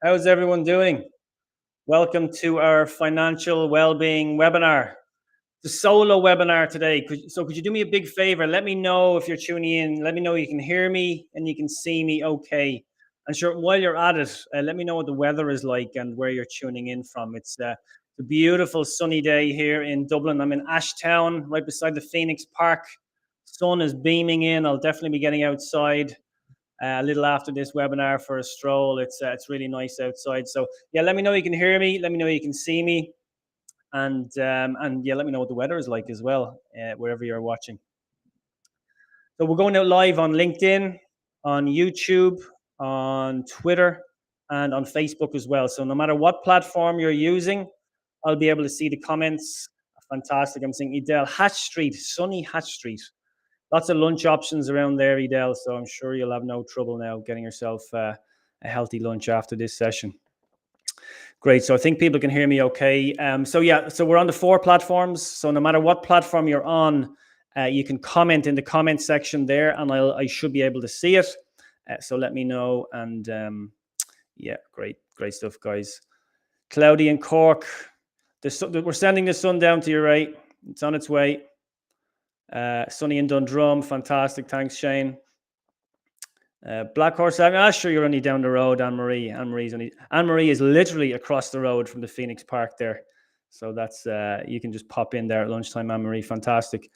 How's everyone doing? Welcome to our financial well-being webinar. The solo webinar today. Could you do me a big favor? Let me know if you're tuning in. Let me know you can hear me and you can see me okay. And sure, while you're at it, let me know what the weather is like and where you're tuning in from. It's a beautiful sunny day here in Dublin. I'm in Ashtown, right beside the Phoenix Park. Sun is beaming in. I'll definitely be getting outside a little after this webinar for a stroll. It's really nice outside. So yeah, let me know you can hear me. Let me know you can see me, and yeah, let me know what the weather is like as well, wherever you're watching. So we're going out live on LinkedIn, on YouTube, on Twitter, and on Facebook as well. So no matter what platform you're using, I'll be able to see the comments. Fantastic. I'm seeing Edel Hatch Street, sunny Hatch Street. Lots of lunch options around there, Edel. So I'm sure you'll have no trouble now getting yourself a healthy lunch after this session. Great. So I think people can hear me okay. So we're on the 4 platforms. So no matter what platform you're on, you can comment in the comment section there, and I should be able to see it. So let me know. And yeah, great stuff, guys. Cloudy in Cork. We're sending the sun down to your right. It's on its way. Sunny in Dundrum, fantastic. Thanks, Shane. Black Horse Avenue. Sure, you're only down the road, Anne-Marie. Anne-Marie is literally across the road from the Phoenix Park there. So that's you can just pop in there at lunchtime, Anne-Marie. Fantastic.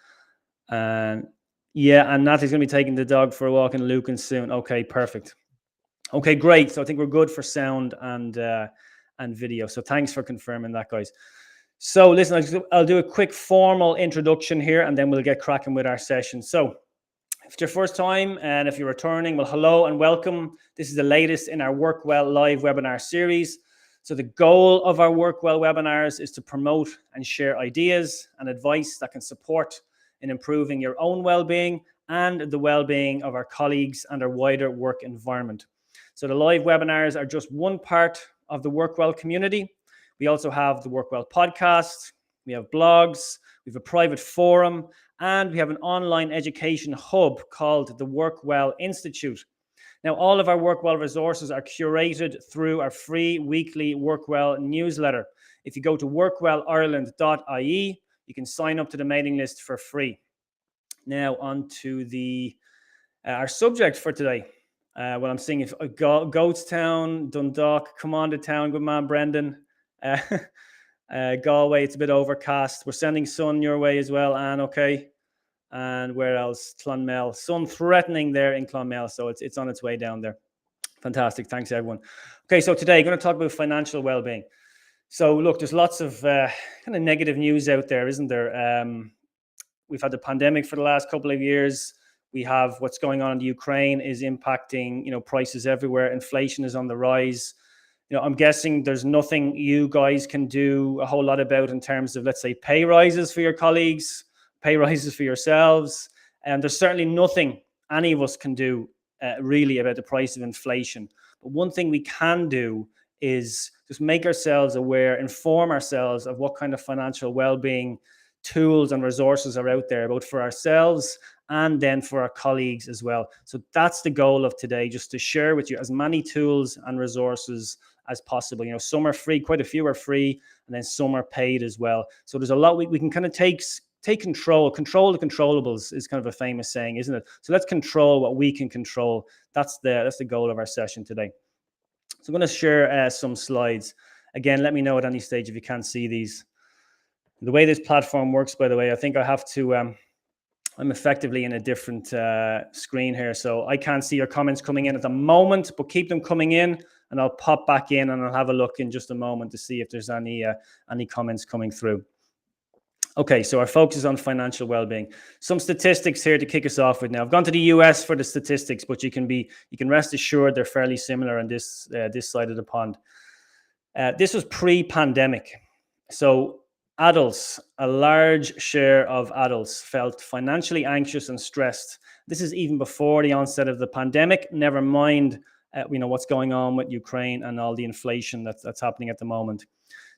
And yeah, and Natalie's going to be taking the dog for a walk in Lucan soon. Okay, perfect. Okay, great. So I think we're good for sound and video. So thanks for confirming that, guys. So listen, I'll do a quick formal introduction here, and then we'll get cracking with our session. So if it's your first time and if you're returning, well, hello and welcome. This is the latest in our Work Well live webinar series. So the goal of our Work Well webinars is to promote and share ideas and advice that can support in improving your own well-being and the well-being of our colleagues and our wider work environment. So the live webinars are just one part of the Work Well community. We also have the Work Well podcast, we have blogs, we have a private forum, and we have an online education hub called the Work Well Institute. Now, all of our Work Well resources are curated through our free weekly Work Well newsletter. If you go to workwellireland.ie, you can sign up to the mailing list for free. Now, on to our subject for today. Well, I'm seeing if Goatstown, Dundalk, come on to town, good man, Brendan. Galway, it's a bit overcast. We're sending sun your way as well, Anne, okay? And where else? Clonmel. Sun threatening there in Clonmel, so it's on its way down there. Fantastic. Thanks, everyone. Okay, so today, I'm going to talk about financial well-being. So look, there's lots of kind of negative news out there, isn't there? We've had the pandemic for the last couple of years. We have what's going on in the Ukraine is impacting, prices everywhere. Inflation is on the rise. I'm guessing there's nothing you guys can do a whole lot about in terms of, let's say, pay rises for your colleagues, pay rises for yourselves. And there's certainly nothing any of us can do really about the price of inflation. But one thing we can do is just make ourselves aware, inform ourselves of what kind of financial well-being tools and resources are out there, both for ourselves and then for our colleagues as well. So that's the goal of today, just to share with you as many tools and resources as possible. Some are free, quite a few are free, and then some are paid as well. So there's a lot we can kind of take control the controllables is kind of a famous saying, isn't it? So let's control what we can control. That's the goal of our session today. So I'm going to share some slides. Again, let me know at any stage if you can't see these. The way this platform works, by the way, I think I have to, I'm effectively in a different screen here, so I can't see your comments coming in at the moment, but keep them coming in and I'll pop back in and I'll have a look in just a moment to see if there's any comments coming through. Okay, so our focus is on financial well-being. Some statistics here to kick us off with now. I've gone to the US for the statistics, but you can rest assured they're fairly similar on this side of the pond. This was pre-pandemic. So adults, a large share of adults felt financially anxious and stressed. This is even before the onset of the pandemic, never mind what's going on with Ukraine and all the inflation that's happening at the moment.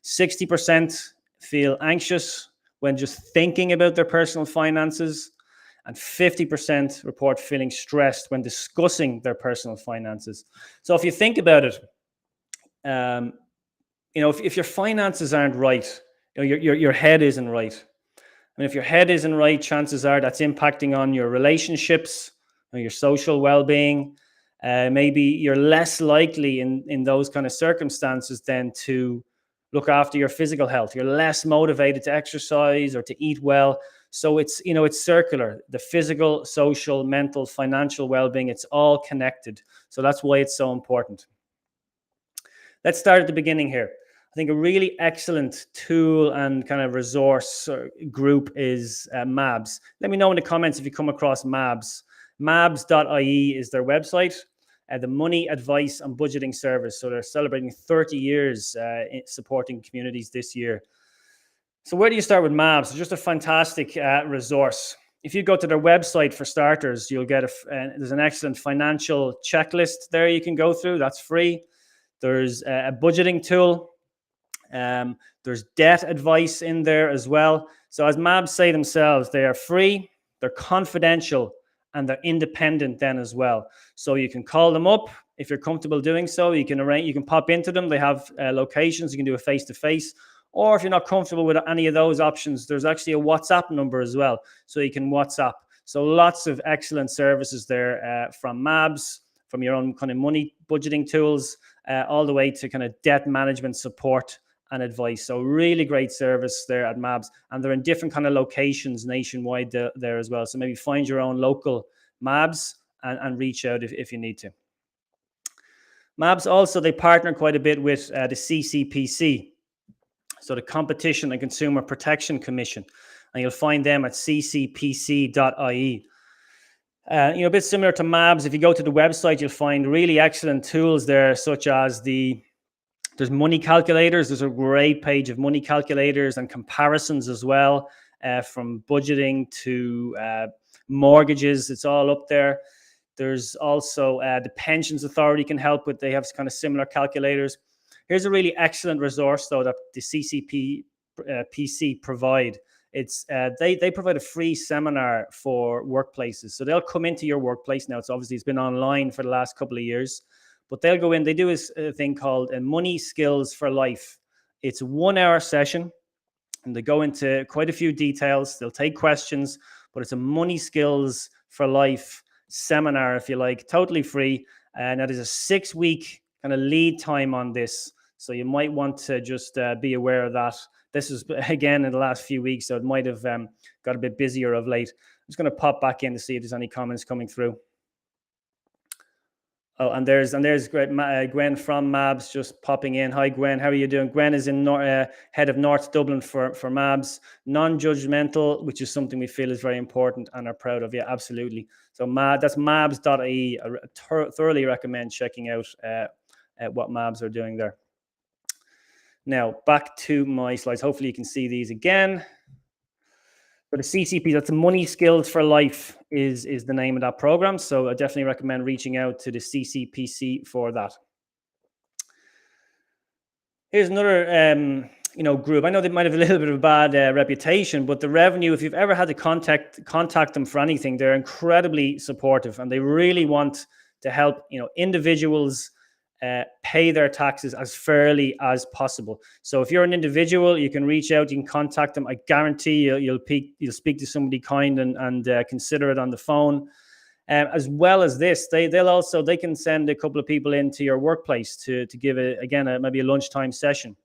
60% feel anxious when just thinking about their personal finances, and 50% report feeling stressed when discussing their personal finances. So if you think about it, um, if your finances aren't right, your head isn't right. And if your head isn't right, chances are that's impacting on your relationships, or your social well-being. Maybe you're less likely in those kind of circumstances then to look after your physical health. You're less motivated to exercise or to eat well. So it's circular. The physical, social, mental, financial well-being, it's all connected. So that's why it's so important. Let's start at the beginning here. I think a really excellent tool and kind of resource group is MABS. Let me know in the comments if you come across MABS. MABS.ie is their website, the Money Advice and Budgeting Service. So they're celebrating 30 years supporting communities this year. So where do you start with MABS? It's just a fantastic resource. If you go to their website, for starters, you'll get there's an excellent financial checklist there you can go through. That's free. There's a budgeting tool. There's debt advice in there as well. So as MABs say themselves, they are free, they're confidential, and they're independent then as well. So you can call them up if you're comfortable doing so. You can pop into them. They have locations. You can do a face-to-face. Or if you're not comfortable with any of those options, there's actually a WhatsApp number as well. So you can WhatsApp. So lots of excellent services there from MABs, from your own kind of money budgeting tools, all the way to kind of debt management support and advice. So really great service there at MABS, and they're in different kind of locations nationwide there as well. So maybe find your own local MABS and reach out if you need to. MABS also, they partner quite a bit with the CCPC, so the Competition and Consumer Protection Commission, and you'll find them at ccpc.ie. A bit similar to MABS. If you go to the website, you'll find really excellent tools there, such as there's money calculators. There's a great page of money calculators and comparisons as well, from budgeting to mortgages. It's all up there. There's also the Pensions Authority can help with. They have kind of similar calculators. Here's a really excellent resource, though, that the CCPC provide. It's they provide a free seminar for workplaces. So they'll come into your workplace. Now, it's been online for the last couple of years, but they'll go in. They do a thing called Money Skills for Life. It's a 1-hour session, and they go into quite a few details. They'll take questions, but it's a Money Skills for Life seminar, if you like, totally free. And that is a 6-week kind of lead time on this. So you might want to just be aware of that. This is, again, in the last few weeks, so it might have got a bit busier of late. I'm just going to pop back in to see if there's any comments coming through. Oh, and there's Gwen from MABS just popping in. Hi, Gwen. How are you doing? Gwen is in head of North Dublin for MABS. Non-judgmental, which is something we feel is very important and are proud of. Yeah, absolutely. So that's mabs.ie. I thoroughly recommend checking out what MABS are doing there. Now, back to my slides. Hopefully you can see these again. For the CCP, that's the Money Skills for Life is the name of that program. So I definitely recommend reaching out to the CCPC for that. Here's another group. I know they might have a little bit of a bad reputation, but the Revenue, if you've ever had to contact them for anything, they're incredibly supportive, and they really want to help individuals pay their taxes as fairly as possible. So if you're an individual, you can reach out, you can contact them. I guarantee you'll speak to somebody kind and considerate on the phone. As well as this, they can send a couple of people into your workplace to give maybe a lunchtime session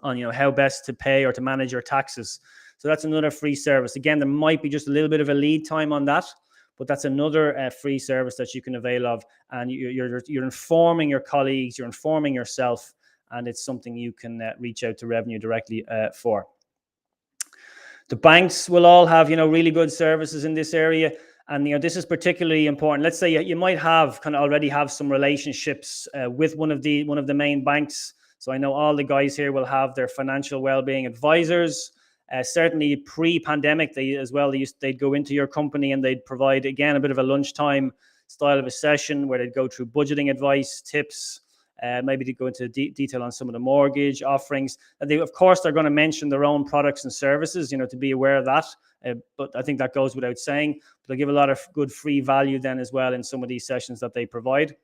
on how best to pay or to manage your taxes. So that's another free service. Again, there might be just a little bit of a lead time on that, but that's another free service that you can avail of, and you're informing your colleagues, you're informing yourself, and it's something you can reach out to Revenue directly for. The banks will all have really good services in this area, and this is particularly important. Let's say you might already have some relationships with one of the main banks. So I know all the guys here will have their financial well-being advisors. Certainly pre-pandemic, they'd go into your company and they'd provide, again, a bit of a lunchtime style of a session where they'd go through budgeting advice, tips, maybe to go into detail on some of the mortgage offerings. And they're going to mention their own products and services, to be aware of that. But I think that goes without saying. But they'll give a lot of good free value then as well in some of these sessions that they provide.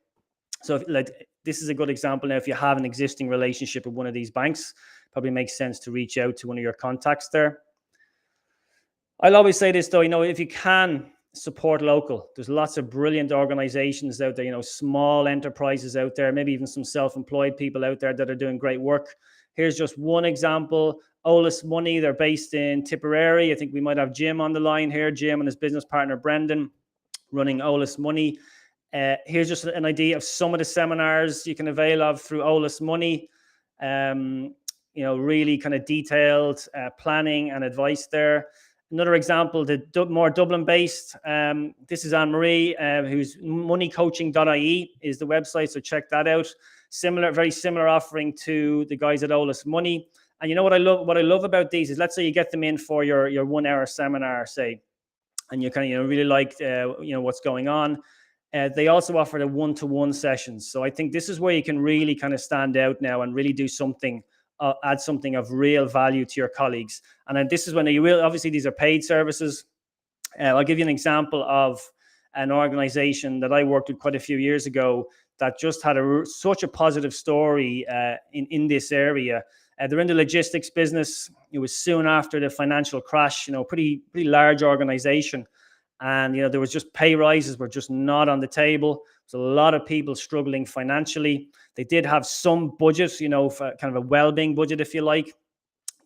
So like this is a good example. Now, if you have an existing relationship with one of these banks, probably makes sense to reach out to one of your contacts there. I'll always say this though, if you can support local, there's lots of brilliant organizations out there, small enterprises out there, maybe even some self-employed people out there that are doing great work. Here's just one example. Olus Money, they're based in Tipperary. I think we might have Jim on the line here, Jim and his business partner, Brendan, running Olus Money. Here's just an idea of some of the seminars you can avail of through Olus Money. Really kind of detailed planning and advice there. Another example, more Dublin-based. This is Anne-Marie, who's moneycoaching.ie is the website, so check that out. Very similar offering to the guys at Olus Money. And you know what I love about these is, let's say you get them in for your 1 hour seminar, say, and you kind of really like what's going on. They also offer the one-to-one sessions. So I think this is where you can really kind of stand out now and really do something, add something of real value to your colleagues. And then this is when you will, obviously these are paid services. I'll give you an example of an organization that I worked with quite a few years ago that just had such a positive story in this area. They're in the logistics business. It was soon after the financial crash, pretty large organization. And, there was just pay rises were just not on the table. So a lot of people struggling financially. They did have some budget, for kind of a well-being budget, if you like.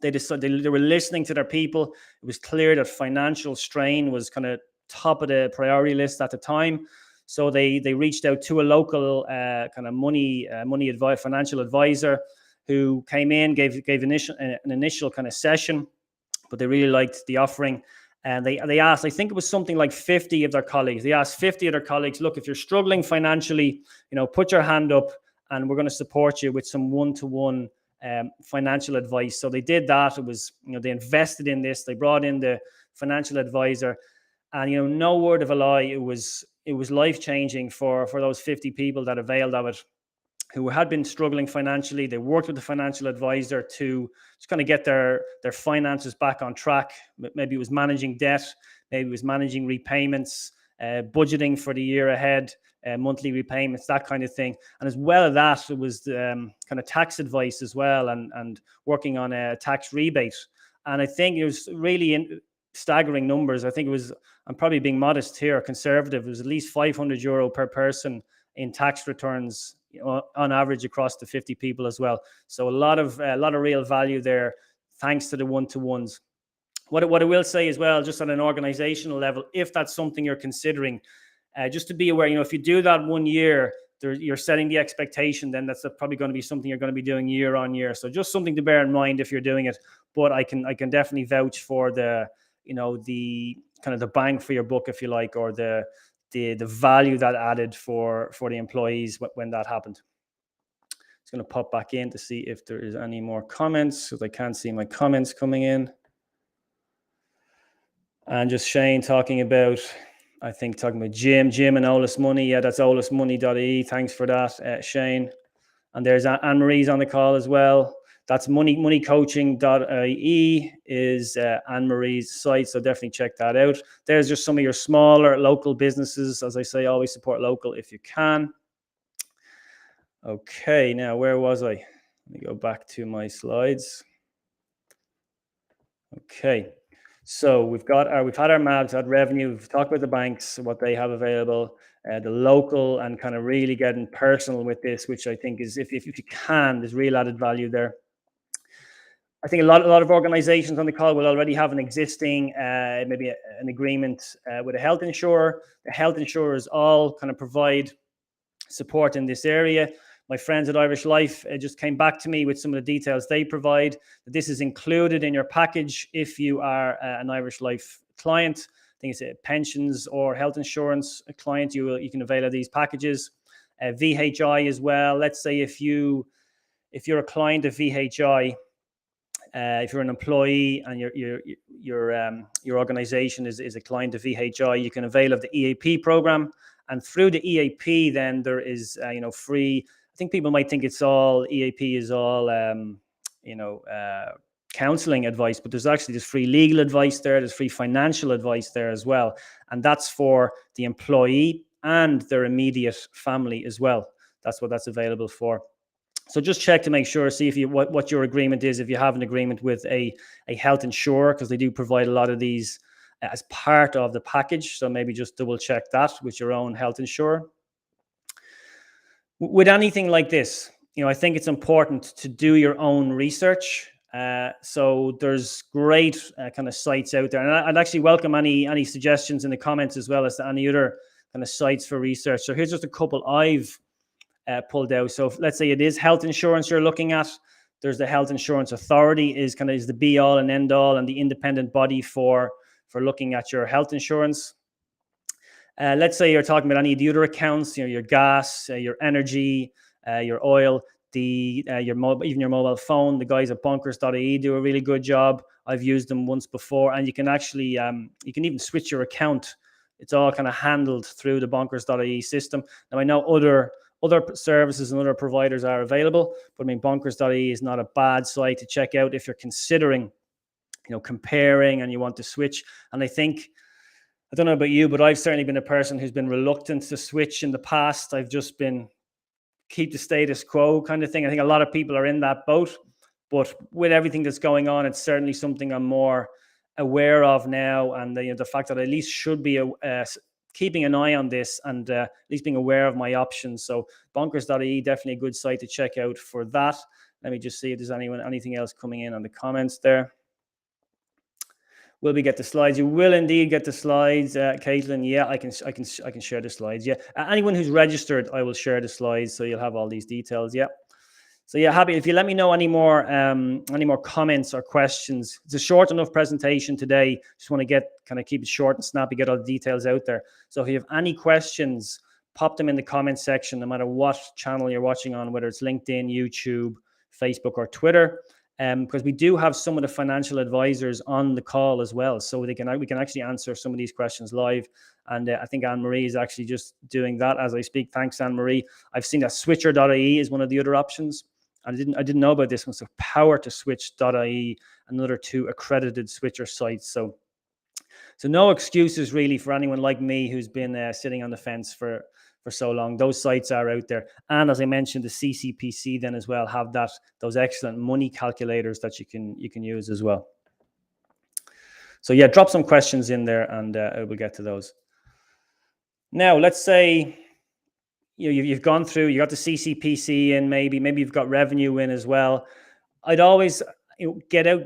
They decided they were listening to their people. It was clear that financial strain was kind of top of the priority list at the time. So they reached out to a local kind of financial advisor who came in, gave an initial kind of session, but they really liked the offering. And they asked, I think it was something like 50 of their colleagues. They asked 50 of their colleagues, look, if you're struggling financially, put your hand up and we're going to support you with some one-to-one financial advice. So they did that. It was, they invested in this. They brought in the financial advisor, and, no word of a lie, it was life-changing for those 50 people that availed of it, who had been struggling financially. They worked with the financial advisor to just kind of get their finances back on track. Maybe it was managing debt, maybe it was managing repayments, budgeting for the year ahead, monthly repayments, that kind of thing. And as well as that, it was kind of tax advice as well, and working on a tax rebate. And I think it was really staggering numbers. I think it was, I'm probably being modest here, conservative, it was at least €500 per person in tax returns on average across the 50 people as well. So a lot of real value there, thanks to the one-to-ones. What I will say as well, just on an organizational level, if that's something you're considering, just to be aware, if you do that 1 year, you're setting the expectation, then that's probably going to be something you're going to be doing year on year. So just something to bear in mind if you're doing it. But I can definitely vouch for the kind of the bang for your buck, if you like, or the value that added for the employees when that happened. Just going to pop back in to see if there is any more comments, because I can't see my comments coming in. And just Shane talking about Jim and Olus Money. Yeah, that's olusmoney.ie. Thanks for that, Shane. And there's Anne-Marie's on the call as well. That's moneycoaching.ie is Anne-Marie's site, so definitely check that out. There's just some of your smaller local businesses. As I say, always support local if you can. Okay, now where was I? Let me go back to my slides. Okay, so we've had our maps, had revenue. We've talked about the banks, what they have available, the local, and kind of really getting personal with this, which I think is, if you can, there's real added value there. I think a lot of organizations on the call will already have an existing, maybe an agreement with a health insurer. The health insurers all kind of provide support in this area. My friends at Irish Life just came back to me with some of the details they provide. This is included in your package if you are an Irish Life client. I think it's a pensions or health insurance client. You can avail of these packages. VHI as well. Let's say if you're a client of VHI, if you're an employee and your organization is a client of VHI, you can avail of the EAP program. And through the EAP, then there is free. I think people might think it's all EAP is all counseling advice, but there's free legal advice there. There's free financial advice there as well, and that's for the employee and their immediate family as well. That's what that's available for. So just check to make sure, see if you what your agreement is, if you have an agreement with a health insurer, because they do provide a lot of these as part of the package. So maybe just double check that with your own health insurer. With anything like this, I think it's important to do your own research. So there's great kind of sites out there, and I'd actually welcome any suggestions in the comments as well as to any other kind of sites for research. So here's just a couple I've pulled out. So let's say it is health insurance you're looking at. There's the Health Insurance Authority is the be all and end all and the independent body for looking at your health insurance. Let's say you're talking about any of the other accounts, your gas, your energy, your oil, even your mobile phone. The guys at bonkers.ie do a really good job. I've used them once before, and you can actually you can even switch your account. It's all kind of handled through the bonkers.ie system. Now I know other services and other providers are available, but I mean bonkers.ie is not a bad site to check out if you're considering, comparing and you want to switch. And I don't know about you, but I've certainly been a person who's been reluctant to switch in the past. I've just been keep the status quo kind of thing. I think a lot of people are in that boat, but with everything that's going on, it's certainly something I'm more aware of now. And the fact that I at least should be keeping an eye on this and at least being aware of my options. So bonkers.ie, definitely a good site to check out for that. Let me just see if there's anything else coming in on the comments there. Will we get the slides? You will indeed get the slides, Caitlin. Yeah, I can share the slides. Yeah, anyone who's registered, I will share the slides, so you'll have all these details. Yeah. So yeah, happy if you let me know any more comments or questions. It's a short enough presentation today. Just want to keep it short and snappy, get all the details out there. So if you have any questions, pop them in the comments section, no matter what channel you're watching on, whether it's LinkedIn, YouTube, Facebook, or Twitter. Because we do have some of the financial advisors on the call as well, so we can actually answer some of these questions live. And I think Anne-Marie is actually just doing that as I speak. Thanks, Anne-Marie. I've seen that switcher.ie is one of the other options. I didn't know about this one. So power2switch.ie, another 2 accredited switcher sites. So no excuses really for anyone like me who's been sitting on the fence for so long. Those sites are out there. And as I mentioned, the CCPC then as well have those excellent money calculators that you can use as well. So yeah, drop some questions in there and we'll get to those. Now, let's say you've gone through, you got the CCPC in, maybe you've got revenue in as well. I'd always get out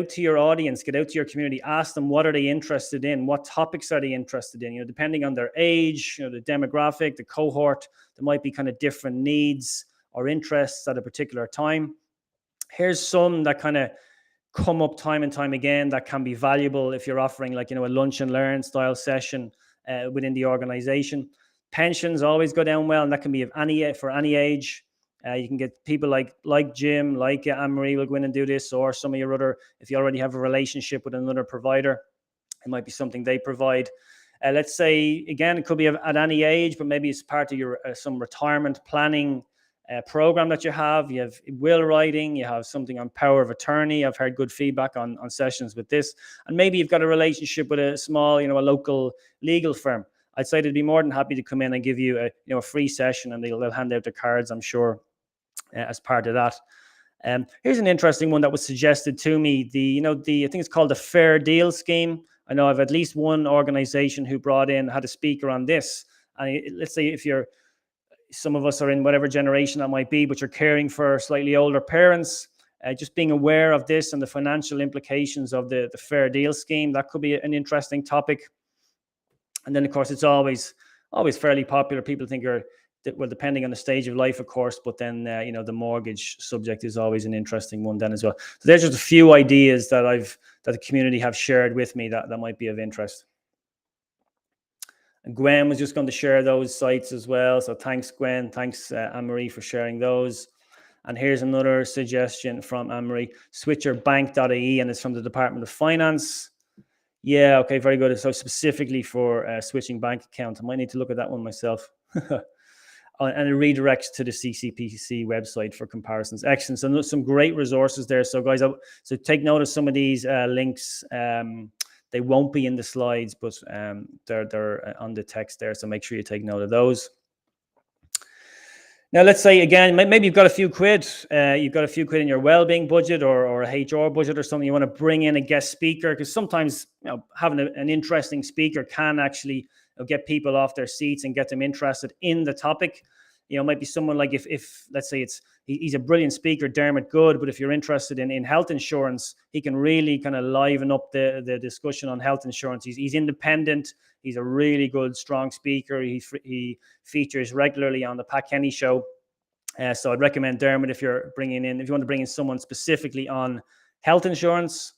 to your audience, get out to your community, ask them what are they interested in, what topics are they interested in, depending on their age, the demographic, the cohort, there might be kind of different needs or interests at a particular time. Here's some that kind of come up time and time again that can be valuable if you're offering like, a lunch and learn style session within the organization. Pensions always go down well, and that can be for any age. You can get people like Jim, like Anne-Marie will go in and do this, or some of your other, if you already have a relationship with another provider, it might be something they provide. Let's say, again, it could be at any age, but maybe it's part of your some retirement planning program that you have. You have will writing, you have something on power of attorney. I've heard good feedback on sessions with this. And maybe you've got a relationship with a small, a local legal firm. I'd say they'd be more than happy to come in and give you a free session, and they'll hand out the cards, I'm sure, as part of that. Here's an interesting one that was suggested to me. I think it's called the Fair Deal Scheme. I know I've at least one organization who had a speaker on this. And let's say some of us are in whatever generation that might be, but you're caring for slightly older parents, just being aware of this and the financial implications of the Fair Deal Scheme, that could be an interesting topic. And then, of course, it's always fairly popular. People think well, depending on the stage of life, of course, but then, the mortgage subject is always an interesting one then as well. So there's just a few ideas that the community have shared with me that might be of interest. And Gwen was just going to share those sites as well. So thanks, Gwen. Thanks, Anne-Marie, for sharing those. And here's another suggestion from Anne-Marie, switcherbank.ie, and it's from the Department of Finance. Yeah, okay, very good. So specifically for switching bank account, I might need to look at that one myself. And it redirects to the CCPC website for comparisons. Excellent. So some great resources there. So guys, so take note of some of these links. They won't be in the slides, but they're on the text there. So make sure you take note of those. Now, let's say again, maybe you've got a few quid. You've got a few quid in your well-being budget or a HR budget or something. You want to bring in a guest speaker because sometimes having an interesting speaker can actually get people off their seats and get them interested in the topic. Might be someone like if let's say he's a brilliant speaker, Dermot Good, but if you're interested in health insurance, he can really kind of liven up the discussion on health insurance. He's independent. He's a really good, strong speaker. He features regularly on the Pat Kenny show. So I'd recommend Dermot if you want to bring in someone specifically on health insurance.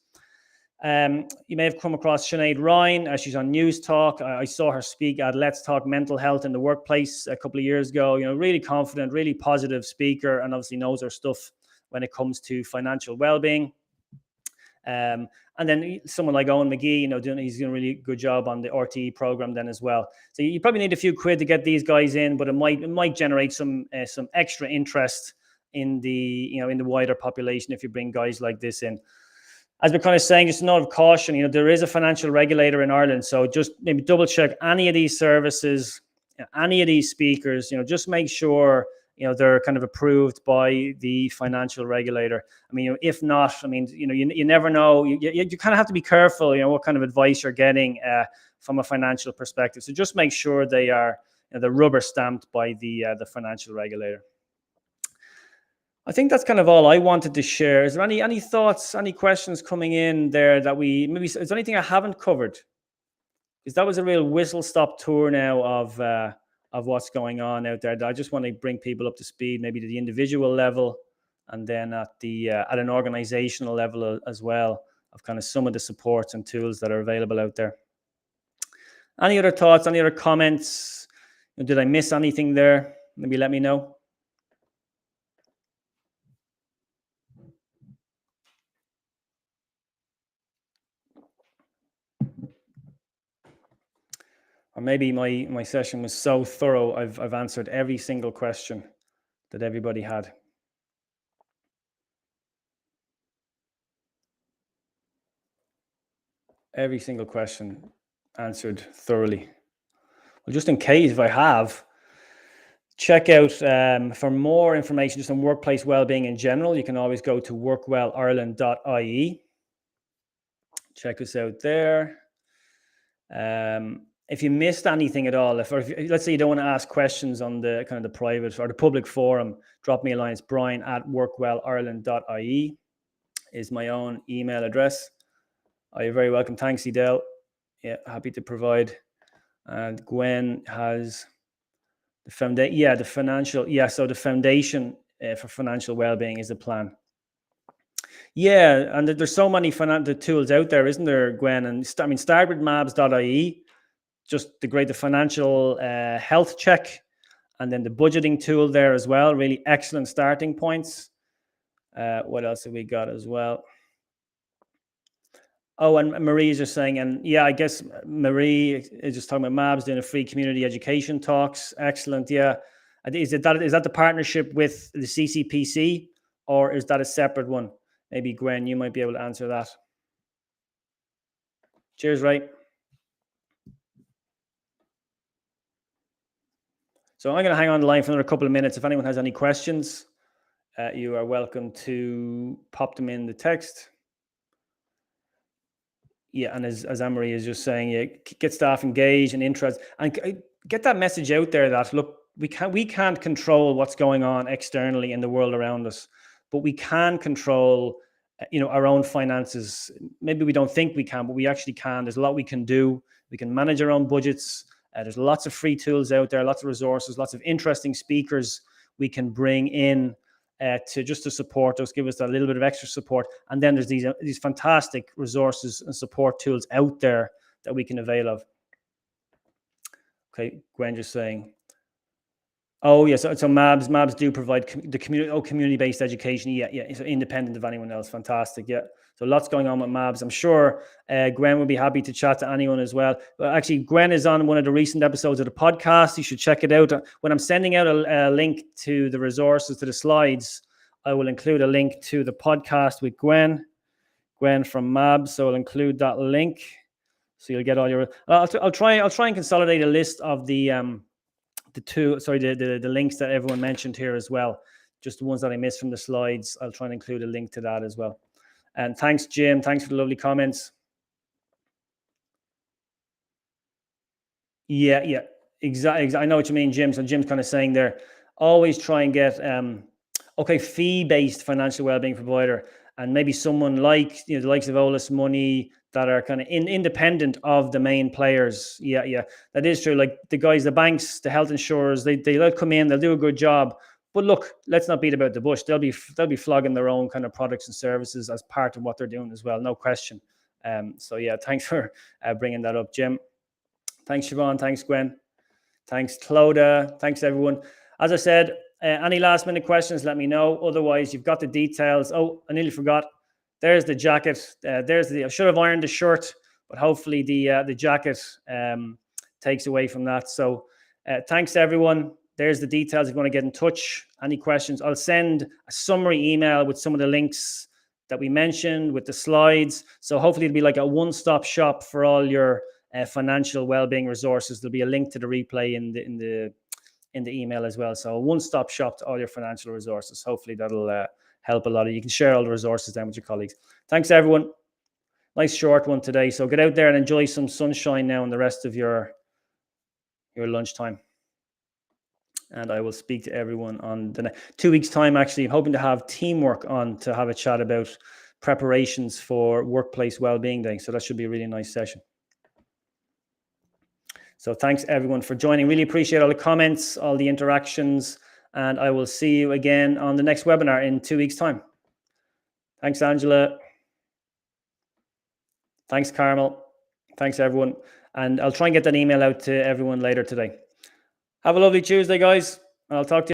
You may have come across Sinead Ryan. She's on News Talk. I saw her speak at Let's Talk Mental Health in the Workplace a couple of years ago. Really confident, really positive speaker, and obviously knows her stuff when it comes to financial well-being. And then someone like Owen McGee, he's doing a really good job on the RTE program then as well. So you probably need a few quid to get these guys in, but it might generate some extra interest in the wider population if you bring guys like this in. As we're kind of saying, just a note of caution, there is a financial regulator in Ireland, so just maybe double check any of these services, any of these speakers. Just make sure they're kind of approved by the financial regulator. If not, you never know. You kind of have to be careful, what kind of advice you're getting from a financial perspective. So just make sure they are the rubber stamped by the financial regulator. I think that's kind of all I wanted to share. Is there any thoughts, any questions coming in there that is there anything I haven't covered? Because that was a real whistle-stop tour now of what's going on out there. I just want to bring people up to speed, maybe to the individual level, and then at an organizational level as well, of kind of some of the supports and tools that are available out there. Any other thoughts? Any other comments? Did I miss anything there? Maybe let me know. Or maybe my session was so thorough, I've answered every single question that everybody had. Every single question answered thoroughly. Well, just in case if I have, check out for more information just on workplace wellbeing in general. You can always go to workwellireland.ie. Check us out there. If you missed anything at all, if let's say you don't want to ask questions on the kind of the private or the public forum, drop me a line. It's brian@workwellireland.ie is my own email address. You're very welcome. Thanks, Edel. Yeah, happy to provide. And Gwen has the foundation. Yeah, the financial. Yeah, so the foundation for financial well-being is the plan. Yeah, and there's so many financial tools out there, isn't there, Gwen? And start with mabs.ie. Just the financial health check, and then the budgeting tool there as well. Really excellent starting points. What else have we got as well? Oh, and Marie is just saying, and yeah, I guess Marie is just talking about Mabs doing a free community education talks. Excellent, yeah. Is that the partnership with the CCPC, or is that a separate one? Maybe Gwen, you might be able to answer that. Cheers, Ray. So I'm going to hang on the line for another couple of minutes. If anyone has any questions, you are welcome to pop them in the text. Yeah, and as Anne-Marie is just saying, yeah, get staff engaged and interested, and get that message out there that, look, we can't control what's going on externally in the world around us, but we can control, our own finances. Maybe we don't think we can, but we actually can. There's a lot we can do. We can manage our own budgets. There's lots of free tools out there, lots of resources, lots of interesting speakers we can bring in to support us, give us a little bit of extra support. And then there's these fantastic resources and support tools out there that we can avail of. Okay, Gwen just saying. Oh, yes. So Mabs do provide the community-based education. Yeah. It's independent of anyone else. Fantastic. Yeah. So lots going on with Mabs. I'm sure Gwen would be happy to chat to anyone as well. But actually, Gwen is on one of the recent episodes of the podcast. You should check it out. When I'm sending out a link to the resources, to the slides, I will include a link to the podcast with Gwen from Mabs. So I'll include that link. So you'll get all your. I'll try and consolidate a list of the the links that everyone mentioned here as well. Just the ones that I missed from the slides. I'll try and include a link to that as well. And thanks, Jim. Thanks for the lovely comments. Yeah, exactly. I know what you mean, Jim. So Jim's kind of saying there, always try and get fee-based financial well-being provider, and maybe someone like the likes of Olus Money that are kind of independent of the main players. Yeah, that is true. Like the guys, the banks, the health insurers, they'll come in, they'll do a good job. But look, let's not beat about the bush. They'll be flogging their own kind of products and services as part of what they're doing as well, no question. So yeah, thanks for bringing that up, Jim. Thanks, Siobhan. Thanks, Gwen. Thanks, Clodagh. Thanks, everyone. As I said, any last minute questions, let me know. Otherwise, you've got the details. Oh, I nearly forgot. There's the jacket. I should have ironed the shirt, but hopefully the jacket takes away from that. So thanks, everyone. There's the details if you want to get in touch. Any questions? I'll send a summary email with some of the links that we mentioned, with the slides. So hopefully it'll be like a one-stop shop for all your financial well-being resources. There'll be a link to the replay in the email as well. So a one-stop shop to all your financial resources. Hopefully that'll help a lot. You can share all the resources then with your colleagues. Thanks, everyone. Nice short one today. So get out there and enjoy some sunshine now in the rest of your lunchtime. And I will speak to everyone on the 2 weeks' time. Actually, I'm hoping to have teamwork on to have a chat about preparations for Workplace Wellbeing Day. So that should be a really nice session. So thanks, everyone, for joining. Really appreciate all the comments, all the interactions, and I will see you again on the next webinar in 2 weeks' time. Thanks, Angela. Thanks, Carmel. Thanks, everyone. And I'll try and get that email out to everyone later today. Have a lovely Tuesday, guys. I'll talk to you.